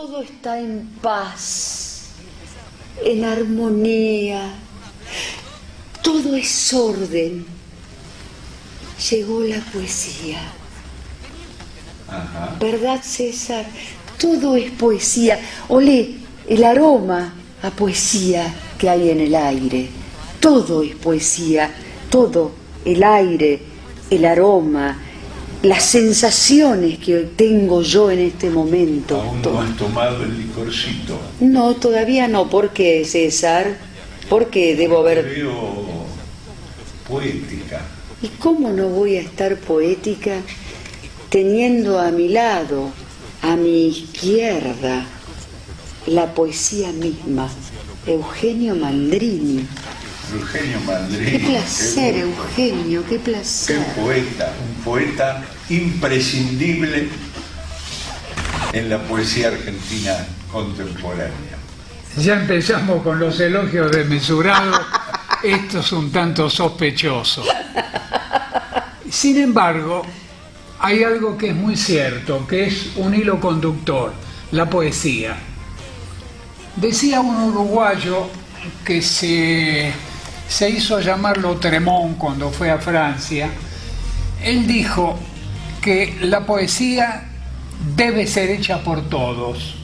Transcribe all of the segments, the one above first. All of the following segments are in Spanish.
todo está en paz, en armonía, todo es orden. Llegó la poesía. Ajá. ¿Verdad, César? Todo es poesía. Olé el aroma a poesía que hay en el aire. Todo es poesía, todo, el aire, el aroma, las sensaciones que tengo yo en este momento. ¿Aún no has tomado el licorcito? No, todavía no. ¿Por qué, César? ¿Por qué debo Te haber...? veo poética. ¿Y cómo no voy a estar poética teniendo a mi lado, a mi izquierda, la poesía misma, Eugenio Mandrini? Eugenio Mandrini. Qué placer, Eugenio, qué placer. Qué poeta, un poeta imprescindible en la poesía argentina contemporánea. Ya empezamos con los elogios desmesurados. Esto es un tanto sospechoso. Sin embargo, hay algo que es muy cierto, que es un hilo conductor, la poesía. Decía un uruguayo que se hizo llamar Lautremont cuando fue a Francia. Él dijo que la poesía debe ser hecha por todos.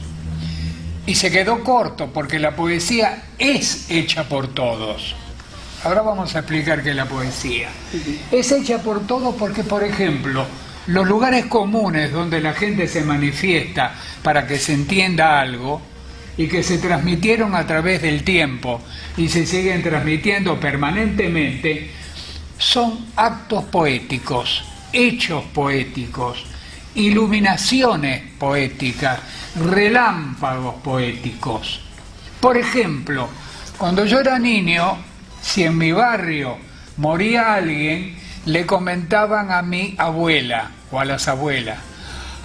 Y se quedó corto, porque la poesía es hecha por todos. Ahora vamos a explicar qué es la poesía. Es hecha por todos porque, por ejemplo, los lugares comunes donde la gente se manifiesta para que se entienda algo y que se transmitieron a través del tiempo y se siguen transmitiendo permanentemente, son actos poéticos, hechos poéticos, iluminaciones poéticas, relámpagos poéticos. Por ejemplo, cuando yo era niño, si en mi barrio moría alguien, le comentaban a mi abuela o a las abuelas: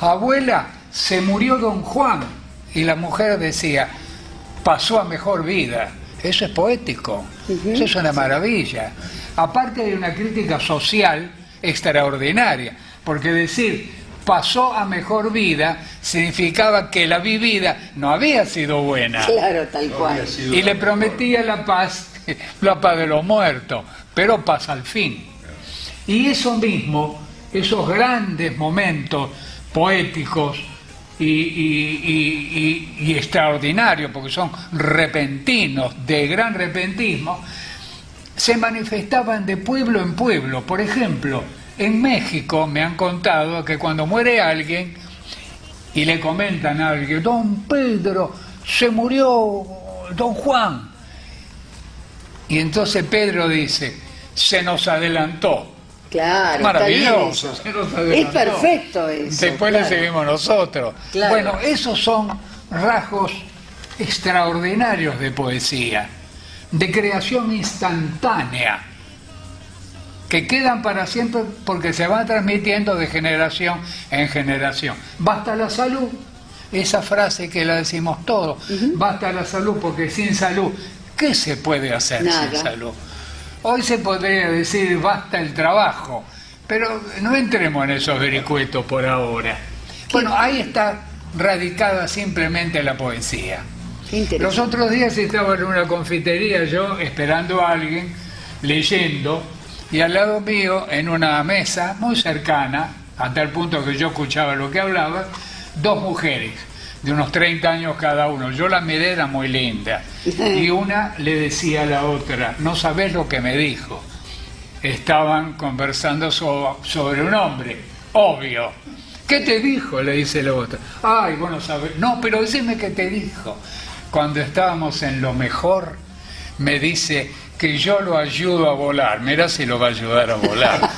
abuela, se murió don Juan, y la mujer decía: pasó a mejor vida. Eso es poético, eso es una maravilla, aparte de una crítica social extraordinaria, porque decir pasó a mejor vida significaba que la vivida no había sido buena. Claro, tal cual. Y le prometía la paz de los muertos, pero paz al fin. Y eso mismo, esos grandes momentos poéticos y extraordinarios, porque son repentinos, de gran repentismo, se manifestaban de pueblo en pueblo. Por ejemplo, en México me han contado que cuando muere alguien y le comentan a alguien: don Pedro, se murió don Juan. Y entonces Pedro dice: se nos adelantó. Claro, maravilloso, está bien eso. Es perfecto eso. Después claro. le seguimos nosotros. Claro. Bueno, esos son rasgos extraordinarios de poesía, de creación instantánea, que quedan para siempre porque se van transmitiendo de generación en generación. Basta la salud, esa frase que la decimos todos, basta la salud, porque sin salud, ¿qué se puede hacer Nada. sin salud? Hoy se podría decir basta el trabajo, pero no entremos en esos vericuetos por ahora. Bueno, ahí está radicada simplemente la poesía. Los otros días estaba en una confitería yo esperando a alguien, leyendo, y al lado mío, en una mesa muy cercana, a tal punto que yo escuchaba lo que hablaba, dos mujeres de unos 30 años cada uno. Yo la miré, era muy linda, y una le decía a la otra: no sabés lo que me dijo. Estaban conversando sobre un hombre, obvio. ¿Qué te dijo?, le dice la otra. Ay, bueno, sabes. No, pero decime qué te dijo. Cuando estábamos en lo mejor, me dice que yo lo ayudo a volar. Mira si lo va a ayudar a volar.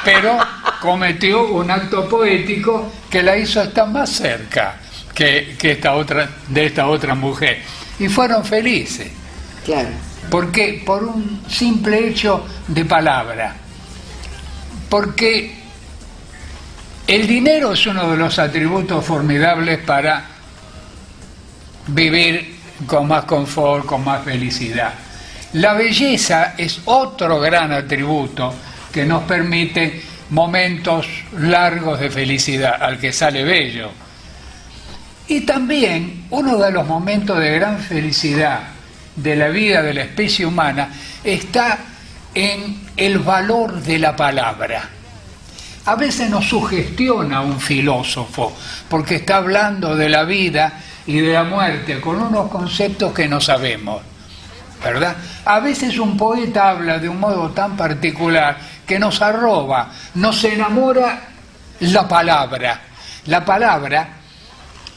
Pero cometió un acto poético que la hizo estar más cerca que esta otra mujer. Y fueron felices. Claro. ¿Por qué? Por un simple hecho de palabra. Porque el dinero es uno de los atributos formidables para vivir con más confort, con más felicidad. La belleza es otro gran atributo que nos permite momentos largos de felicidad al que sale bello. Y también uno de los momentos de gran felicidad de la vida de la especie humana está en el valor de la palabra. A veces nos sugestiona un filósofo porque está hablando de la vida y de la muerte con unos conceptos que no sabemos, ¿verdad? A veces un poeta habla de un modo tan particular que nos arroba, nos enamora la palabra. La palabra,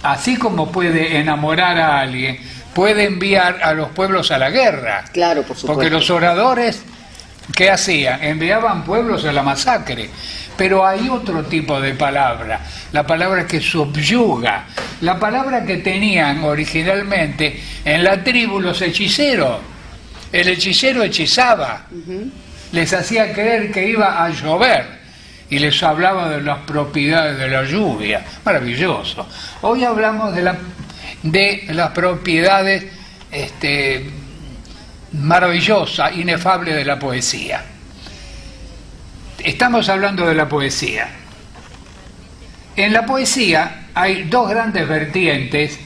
así como puede enamorar a alguien, puede enviar a los pueblos a la guerra. Claro, por supuesto. Porque los oradores, ¿qué hacían? Enviaban pueblos a la masacre. Pero hay otro tipo de palabra, la palabra que subyuga, la palabra que tenían originalmente en la tribu los hechiceros. El hechicero hechizaba, les hacía creer que iba a llover y les hablaba de las propiedades de la lluvia. Maravilloso. Hoy hablamos de las propiedades maravillosas, inefables de la poesía. Estamos hablando de la poesía. En la poesía hay dos grandes vertientes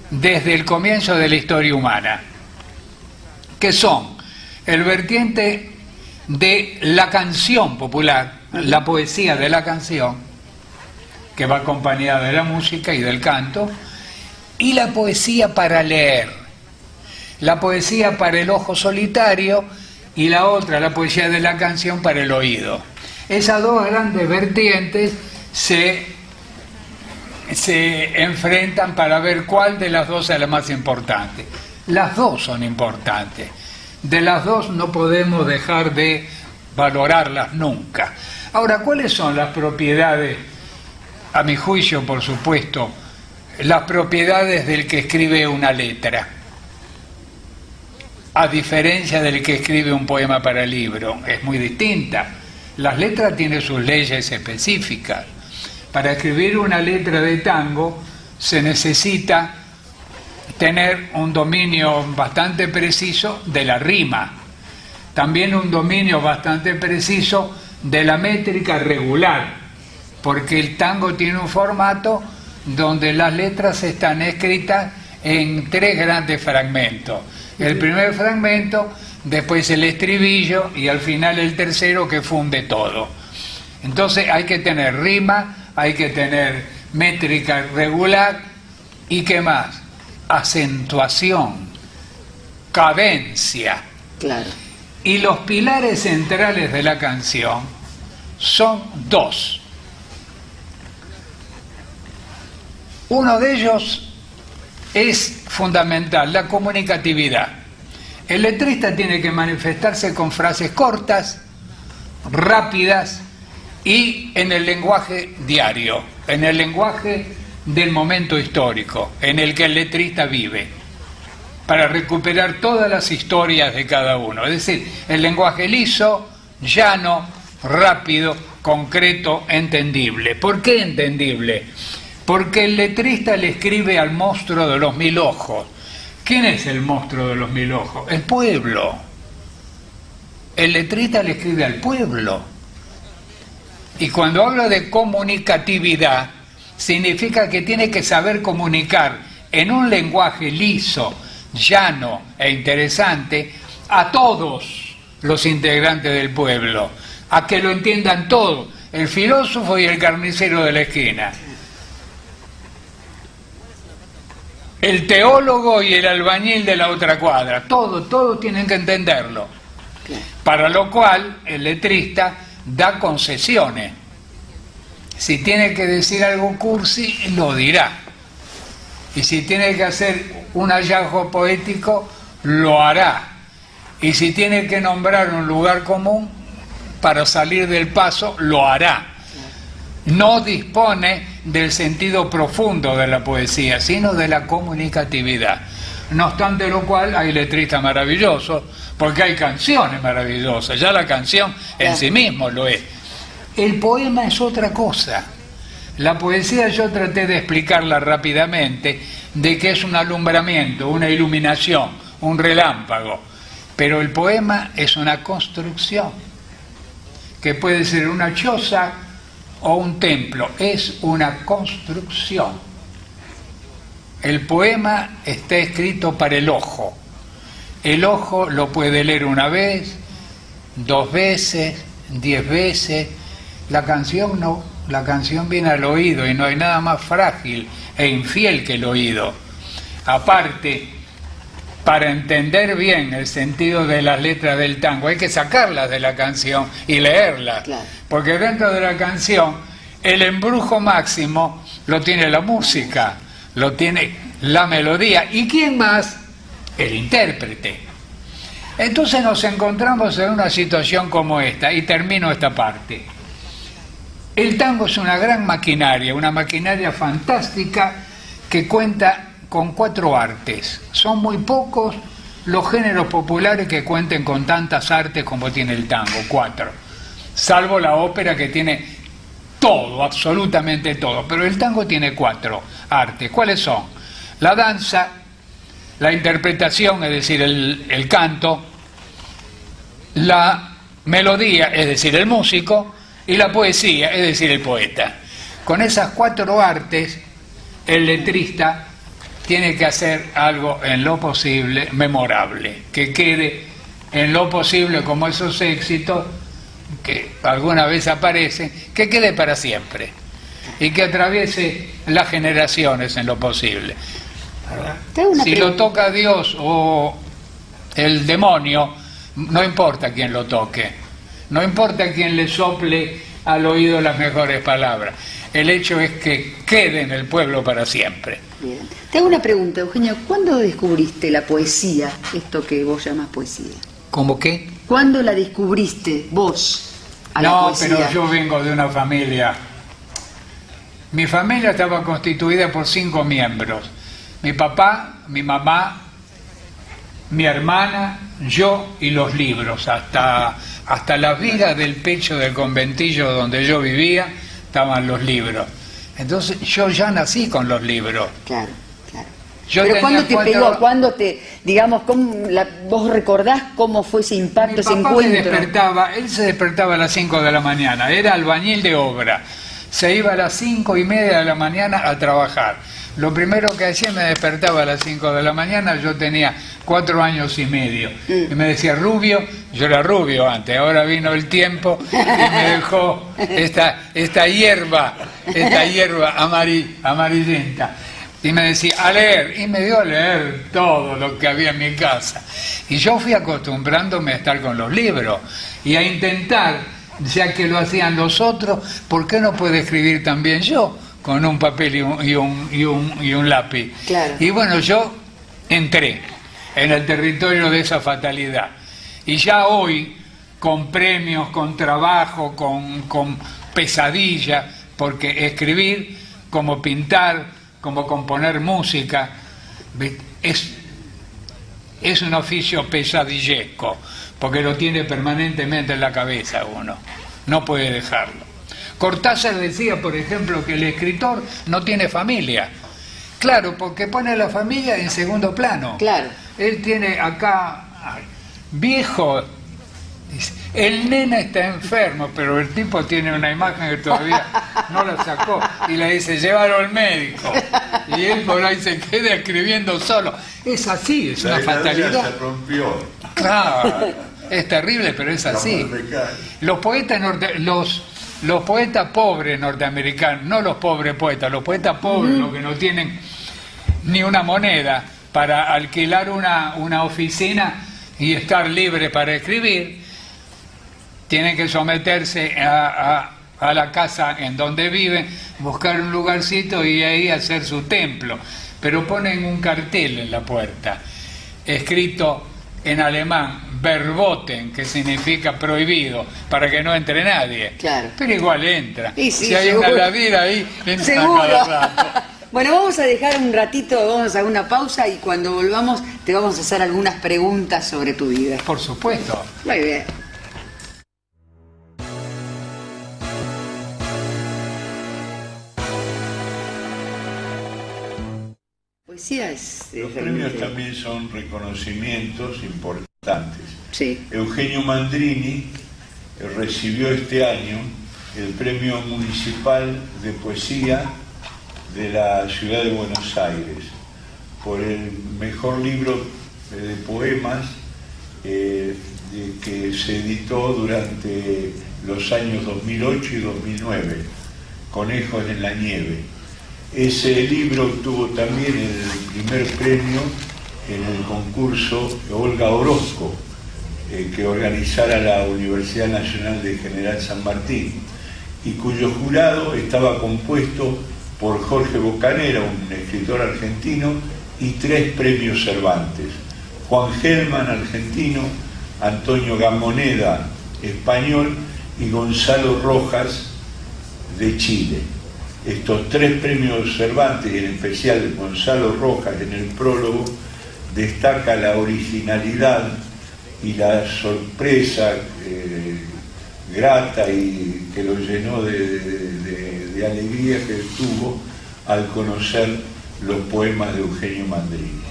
desde el comienzo de la historia humana, que son el vertiente de la canción popular, la poesía de la canción, que va acompañada de la música y del canto, y la poesía para leer, la poesía para el ojo solitario, y la otra, la poesía de la canción, para el oído. Esas dos grandes vertientes se enfrentan para ver cuál de las dos es la más importante. Las dos son importantes. De las dos no podemos dejar de valorarlas nunca. Ahora, ¿cuáles son las propiedades, a mi juicio, por supuesto, las propiedades del que escribe una letra? A diferencia del que escribe un poema para libro, es muy distinta. Las letras tienen sus leyes específicas. Para escribir una letra de tango se necesita tener un dominio bastante preciso de la rima, también un dominio bastante preciso de la métrica regular, porque el tango tiene un formato donde las letras están escritas en tres grandes fragmentos. El primer fragmento, después el estribillo y al final el tercero que funde todo. Entonces hay que tener rima, hay que tener métrica regular y ¿qué más? Acentuación, cadencia. Claro. Y los pilares centrales de la canción son dos. Uno de ellos es fundamental, la comunicatividad. El letrista tiene que manifestarse con frases cortas, rápidas y en el lenguaje diario, en el lenguaje del momento histórico en el que el letrista vive, para recuperar todas las historias de cada uno. Es decir, el lenguaje liso, llano, rápido, concreto, entendible. ¿Por qué entendible? Porque el letrista le escribe al monstruo de los mil ojos. ¿Quién es el monstruo de los mil ojos? El pueblo. El letrista le escribe al pueblo. Y cuando habla de comunicatividad, significa que tiene que saber comunicar en un lenguaje liso, llano e interesante a todos los integrantes del pueblo, a que lo entiendan todos, el filósofo y el carnicero de la esquina, el teólogo y el albañil de la otra cuadra, todos tienen que entenderlo. Para lo cual el letrista da concesiones. Si tiene que decir algo cursi, lo dirá. Y si tiene que hacer un hallazgo poético, lo hará. Y si tiene que nombrar un lugar común para salir del paso, lo hará. No dispone del sentido profundo de la poesía, sino de la comunicatividad. No obstante lo cual, hay letristas maravillosos, porque hay canciones maravillosas. Ya la canción en sí mismo lo es. El poema es otra cosa. La poesía yo traté de explicarla rápidamente, de que es un alumbramiento, una iluminación, un relámpago. Pero el poema es una construcción, que puede ser una choza o un templo. Es una construcción. el poema está escrito para el ojo. El ojo lo puede leer una vez, 2 veces, 10 veces. La canción no, la canción viene al oído y no hay nada más frágil e infiel que el oído. Aparte, para entender bien el sentido de las letras del tango hay que sacarlas de la canción y leerlas, Claro. porque dentro de la canción el embrujo máximo lo tiene la música, lo tiene la melodía. ¿Y quién más? El intérprete. Entonces nos encontramos en una situación como esta, y termino esta parte. El tango es una gran maquinaria, una maquinaria fantástica que cuenta con 4 artes. Son muy pocos los géneros populares que cuenten con tantas artes como tiene el tango, 4. Salvo la ópera, que tiene todo, absolutamente todo. Pero el tango tiene 4 artes. ¿Cuáles son? La danza, la interpretación, es decir, el canto, la melodía, es decir, el músico, y la poesía, es decir, el poeta. Con esas 4 artes, el letrista tiene que hacer algo en lo posible memorable, que quede en lo posible como esos éxitos que alguna vez aparecen, que quede para siempre y que atraviese las generaciones en lo posible. Si lo toca Dios o el demonio, no importa quién lo toque, no importa quién le sople al oído las mejores palabras, el hecho es que quede en el pueblo para siempre. Bien. Te hago una pregunta, Eugenio. ¿Cuándo descubriste la poesía, esto que vos llamas poesía? ¿Cómo qué? ¿Cuándo la descubriste vos a la No, poesía? pero yo vengo de una familia. Mi familia estaba constituida por 5 miembros. Mi papá, mi mamá, mi hermana, yo y los libros. Hasta las vigas del pecho del conventillo donde yo vivía estaban los libros. Entonces yo ya nací con los libros. Claro, claro. Yo Pero tenía ¿cuándo te 4 pegó? ¿Cuándo te, digamos, vos recordás cómo fue ese impacto, ese Mi papá encuentro? él se despertaba a las 5 de la mañana, era albañil de obra. Se iba a las 5:30 de la mañana a trabajar. Lo primero que hacía, me despertaba a las 5 de la mañana, yo tenía 4 años y medio. Y me decía, Rubio, yo era rubio antes, ahora vino el tiempo y me dejó esta hierba amarillenta. Y me decía, a leer, y me dio a leer todo lo que había en mi casa. Y yo fui acostumbrándome a estar con los libros y a intentar, ya que lo hacían los otros, ¿por qué no puedo escribir también yo? Con un papel y un lápiz. Claro. Y bueno, yo entré en el territorio de esa fatalidad. Y ya hoy, con premios, con trabajo, con pesadilla, porque escribir, como pintar, como componer música, es un oficio pesadillesco, porque lo tiene permanentemente en la cabeza uno. No puede dejarlo. Cortázar decía, por ejemplo, que el escritor no tiene familia. Claro, porque pone la familia en segundo plano. Claro. Él tiene acá, viejo, dice, el nene está enfermo, pero el tipo tiene una imagen que todavía no la sacó y le dice, llévalo al médico. Y él por ahí se queda escribiendo solo. Es así, es una fatalidad. Se rompió. Claro, es terrible, pero es así. Los poetas los poetas pobres norteamericanos, no los pobres poetas, los poetas pobres, los que no tienen ni una moneda para alquilar una oficina y estar libre para escribir, tienen que someterse a la casa en donde viven, buscar un lugarcito y ahí hacer su templo. Pero ponen un cartel en la puerta, escrito en alemán, verboten, que significa prohibido, para que no entre nadie. Claro. Pero igual entra. Sí, sí, si hay seguro. una ladera ahí, entra Seguro. cada rato. Bueno, vamos a dejar un ratito, vamos a una pausa y cuando volvamos te vamos a hacer algunas preguntas sobre tu vida. Por supuesto. Muy bien. Poesía es... Los premios también son reconocimientos importantes. Sí. Eugenio Mandrini recibió este año el Premio Municipal de Poesía de la Ciudad de Buenos Aires por el mejor libro de poemas que se editó durante los años 2008 y 2009, Conejos en la nieve. Ese libro obtuvo también el primer premio en el concurso Olga Orozco, que organizara la Universidad Nacional de General San Martín, y cuyo jurado estaba compuesto por Jorge Bocanera, un escritor argentino, y 3 premios Cervantes: Juan Gelman, argentino; Antonio Gamoneda, español; y Gonzalo Rojas, de Chile. Estos 3 premios Cervantes, y en especial Gonzalo Rojas, en el prólogo destaca la originalidad y la sorpresa grata y que lo llenó de alegría que tuvo al conocer los poemas de Eugenio Mandrini,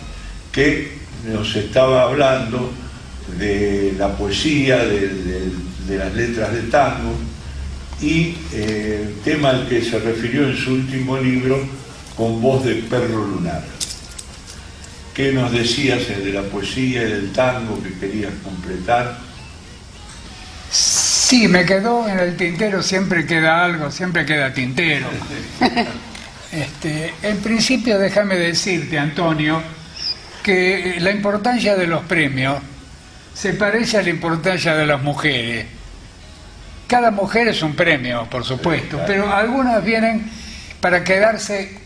que nos estaba hablando de la poesía, de las letras de tango, y tema al que se refirió en su último libro, Con voz de perro lunar. ¿Qué nos decías de la poesía y del tango que querías completar? Sí, me quedó en el tintero, siempre queda algo, siempre queda tintero. En principio, déjame decirte, Antonio, que la importancia de los premios se parece a la importancia de las mujeres. Cada mujer es un premio, por supuesto, pero algunas vienen para quedarse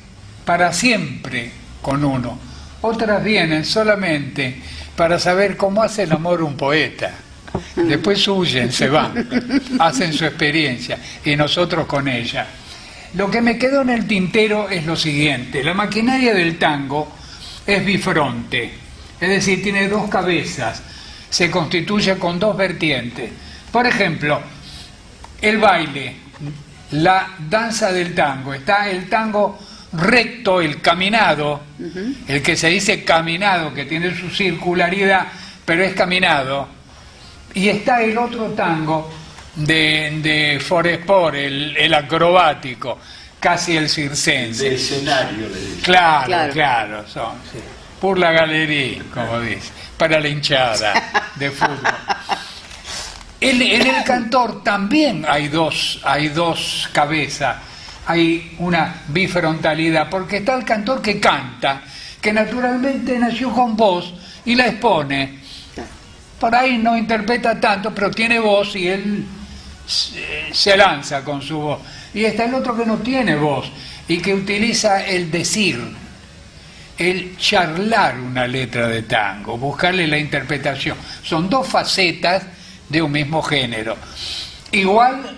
para siempre con uno. Otras vienen solamente para saber cómo hace el amor un poeta. Después huyen, se van, hacen su experiencia y nosotros con ella. Lo que me quedó en el tintero es lo siguiente: la maquinaria del tango es bifronte, es decir, tiene 2 cabezas, se constituye con 2 vertientes. Por ejemplo, el baile, la danza del tango, está el tango recto, el caminado, el que se dice caminado, que tiene su circularidad, pero es caminado, y está el otro tango de Foresport, el acrobático, casi el circense. De escenario, le dice. Claro, son, sí. Por la galería, como dice, para la hinchada de fútbol. En el cantor también hay dos cabezas, hay una bifrontalidad, porque está el cantor que canta, que naturalmente nació con voz y la expone. Por ahí no interpreta tanto, pero tiene voz y él se lanza con su voz. Y está el otro que no tiene voz y que utiliza el decir, el charlar una letra de tango, buscarle la interpretación. Son 2 facetas de un mismo género. Igual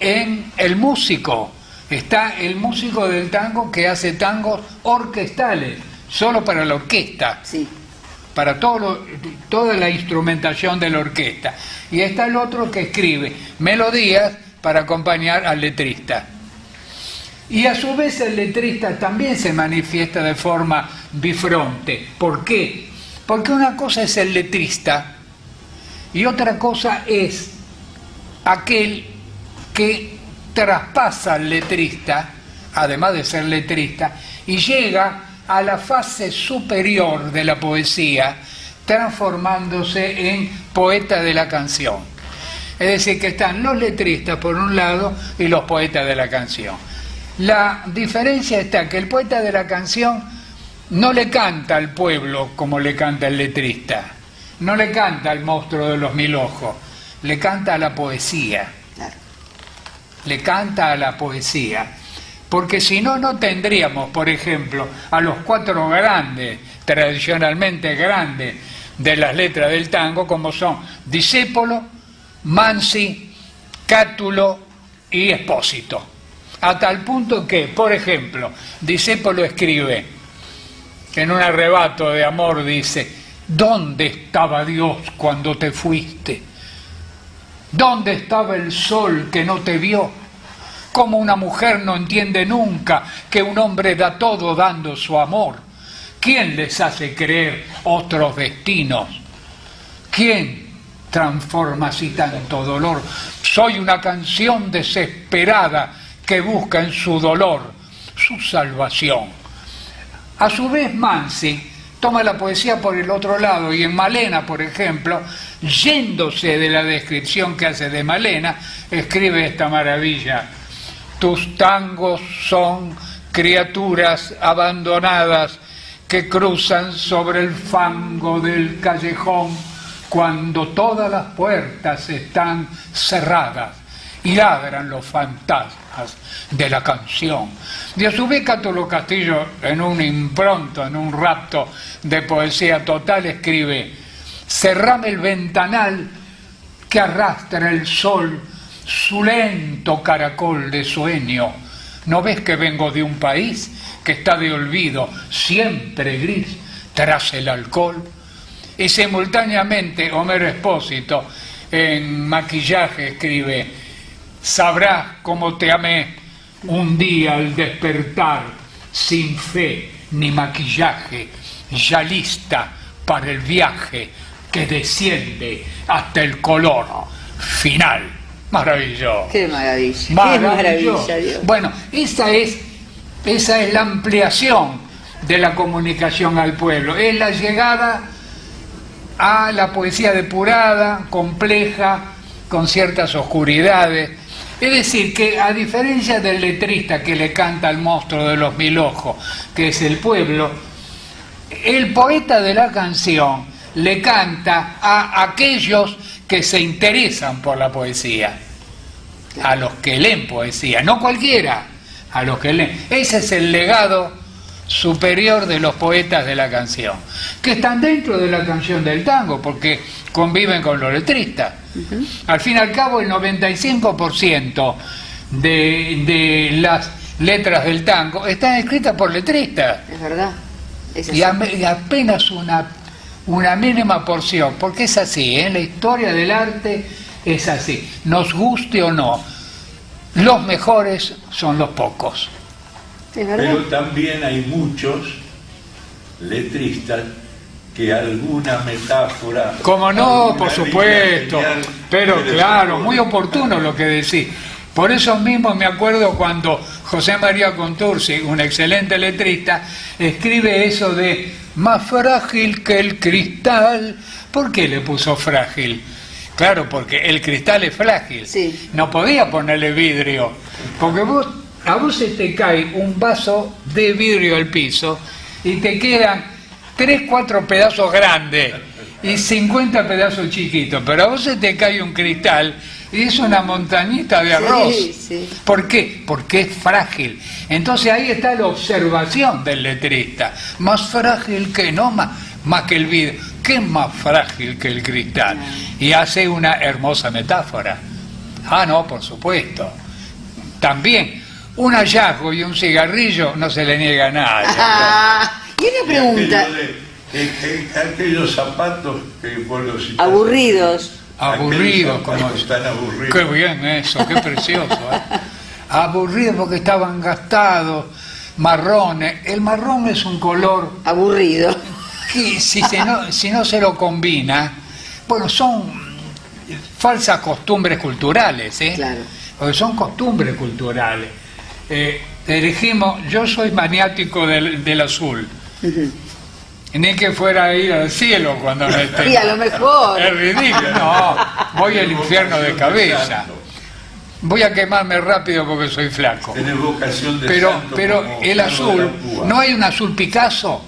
en el músico, está el músico del tango que hace tangos orquestales, solo para la orquesta, Sí. para toda la instrumentación de la orquesta. Y está el otro que escribe melodías para acompañar al letrista. Y a su vez el letrista también se manifiesta de forma bifronte. ¿Por qué? Porque una cosa es el letrista y otra cosa es aquel que traspasa al letrista, además de ser letrista, y llega a la fase superior de la poesía, transformándose en poeta de la canción. Es decir, que están los letristas por un lado y los poetas de la canción. La diferencia está que el poeta de la canción no le canta al pueblo como le canta el letrista, no le canta al monstruo de los 1000 ojos, le canta a la poesía. Claro. Le canta a la poesía. Porque si no, no tendríamos, por ejemplo, a los 4 grandes, tradicionalmente grandes, de las letras del tango, como son Discépolo, Mansi, Cátulo y Espósito. A tal punto que, por ejemplo, Discépolo escribe, en un arrebato de amor dice: ¿dónde estaba Dios cuando te fuiste? ¿Dónde estaba el sol que no te vio? Como una mujer no entiende nunca que un hombre da todo dando su amor. ¿Quién les hace creer otros destinos? ¿Quién transforma así tanto dolor? Soy una canción desesperada que busca en su dolor su salvación. A su vez, Mansi toma la poesía por el otro lado y en Malena, por ejemplo, yéndose de la descripción que hace de Malena, escribe esta maravilla: tus tangos son criaturas abandonadas que cruzan sobre el fango del callejón cuando todas las puertas están cerradas y ladran los fantasmas de la canción. Y a su vez Cátulo Castillo, en un impronto, en un rapto de poesía total, escribe: cerrame el ventanal que arrastra el sol su lento caracol de sueño. ¿No ves que vengo de un país que está de olvido, siempre gris, tras el alcohol? Y simultáneamente Homero Expósito, en Maquillaje, escribe: sabrás cómo te amé un día al despertar, sin fe ni maquillaje, ya lista para el viaje que desciende hasta el color final. Maravilloso. Qué maravilla. Maravilloso. Qué maravilla, Dios. Bueno, esa es la ampliación de la comunicación al pueblo. Es la llegada a la poesía depurada, compleja, con ciertas oscuridades. Es decir, que a diferencia del letrista que le canta al monstruo de los mil ojos, que es el pueblo, el poeta de la canción le canta a aquellos que se interesan por la poesía, a los que leen poesía, no cualquiera, a los que leen. Ese es el legado superior de los poetas de la canción, que están dentro de la canción del tango, porque conviven con los letristas. Al fin y al cabo, el 95% de las letras del tango están escritas por letristas. Es verdad. Es Y apenas una mínima porción, porque es así, ¿eh? La historia del arte es así, nos guste o no, los mejores son los pocos. Es verdad. Pero también hay muchos letristas que alguna metáfora... Como no, alguna por línea supuesto, genial pero que claro, les muy oportuno lo que decís. Por eso mismo me acuerdo cuando José María Contursi, un excelente letrista, escribe eso de más frágil que el cristal. ¿Por qué le puso frágil? Claro, porque el cristal es frágil. Sí. No podía ponerle vidrio, porque a vos se te cae un vaso de vidrio al piso y te quedan 3, 4 pedazos grandes y 50 pedazos chiquitos, pero a vos se te cae un cristal y es una montañita de arroz. Sí, sí. ¿Por qué? Porque es frágil. Entonces ahí está la observación del letrista. Más frágil que no, más que el vidrio. ¿Qué es más frágil que el cristal? Y hace una hermosa metáfora. Ah, no, por supuesto. También, un hallazgo y un cigarrillo no se le niega a nadie. Y una pregunta. Aquellos zapatos que vos los citaste. Aburridos. Aburridos, como están aburridos. Qué bien eso, qué precioso, ¿eh? Aburridos porque estaban gastados, marrones. El marrón es un color Aburrido. que si no se lo combina, bueno, son falsas costumbres culturales, ¿eh? Claro. Porque son costumbres culturales. Elegimos, yo soy maniático del azul. Ni que fuera a ir al cielo cuando me esté. Y a lo mejor. Es ridículo. No, voy al infierno de cabeza. Voy a quemarme rápido porque soy flaco. Tenés vocación de Pero santo como el Carlos de azul, la Púa. ¿no hay un azul Picasso?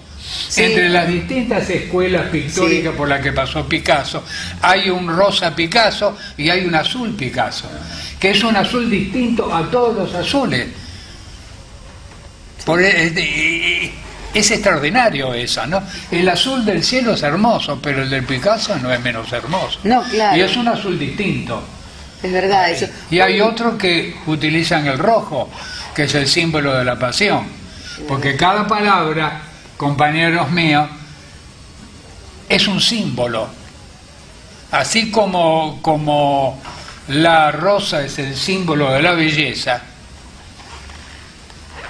Sí. Entre las distintas escuelas pictóricas Sí. por las que pasó Picasso, hay un rosa Picasso y hay un azul Picasso, que es un azul distinto a todos los azules. Es extraordinario eso, ¿no? El azul del cielo es hermoso, pero el del Picasso no es menos hermoso. No, claro. Y es un azul distinto. Es verdad eso. Y hay otros que utilizan el rojo, que es el símbolo de la pasión. Porque cada palabra, compañeros míos, es un símbolo. Así como la rosa es el símbolo de la belleza,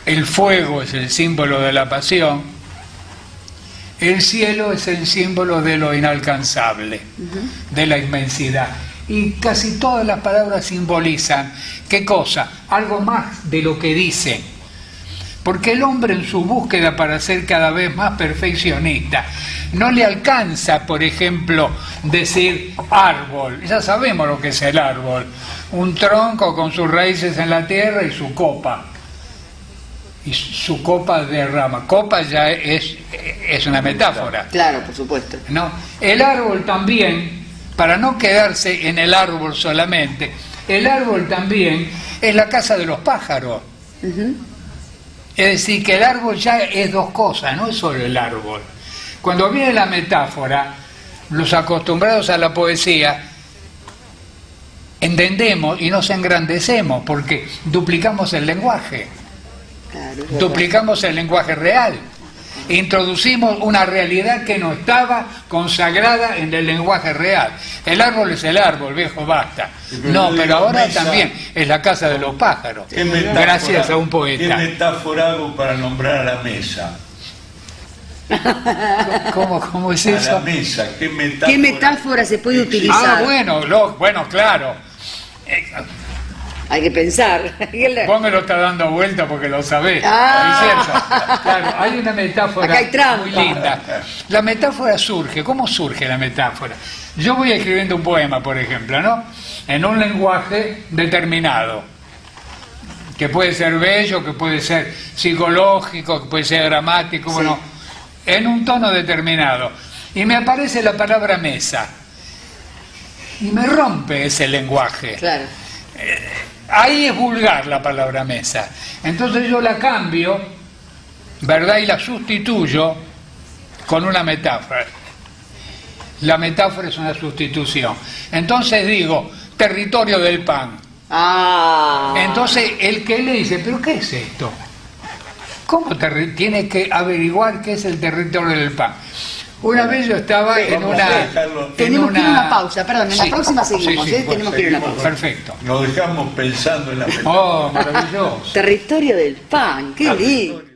el fuego es el símbolo de la pasión, el cielo es el símbolo de lo inalcanzable, de la inmensidad. Y casi todas las palabras simbolizan, ¿qué cosa? Algo más de lo que dicen. Porque el hombre en su búsqueda para ser cada vez más perfeccionista no le alcanza, por ejemplo, decir árbol. Ya sabemos lo que es el árbol. Un tronco con sus raíces en la tierra y su copa. Y su copa de rama. Copa ya es una metáfora. Claro, por supuesto. ¿No? El árbol también, para no quedarse en el árbol solamente, el árbol también es la casa de los pájaros. Es decir, que el árbol ya es dos cosas, no es solo el árbol. Cuando viene la metáfora, los acostumbrados a la poesía entendemos y nos engrandecemos porque duplicamos el lenguaje. Claro, Duplicamos el lenguaje real. Introducimos una realidad que no estaba consagrada en el lenguaje real. El árbol es el árbol, viejo, basta. No, pero ahora también es la casa de los pájaros. Gracias a un poeta. ¿Qué metáfora hago para nombrar a la mesa? ¿Cómo es eso? A la mesa, ¿Qué metáfora se puede utilizar? Bueno, claro. Hay que pensar. Vos me lo estás dando vuelta porque lo sabés. Ah. Es cierto. Claro, hay una metáfora Acá hay trampa. muy linda. La metáfora surge. ¿Cómo surge la metáfora? Yo voy escribiendo un poema, por ejemplo, ¿no? En un lenguaje determinado. Que puede ser bello, que puede ser psicológico, que puede ser dramático, bueno, en un tono determinado. Y me aparece la palabra mesa. Y me rompe ese lenguaje. Claro. Ahí es vulgar la palabra mesa. Entonces yo la cambio, ¿verdad? Y la sustituyo con una metáfora. La metáfora es una sustitución. Entonces digo, territorio del pan. Entonces el que le dice, ¿pero qué es esto? ¿Cómo tiene que averiguar qué es el territorio del pan? Una vez yo estaba en una... Tenemos que ir a una pausa, perdón, en la próxima seguimos, tenemos que ir a una pausa. Perfecto. Nos dejamos pensando en la metáfora. Oh, maravilloso. Territorio del pan, qué lindo.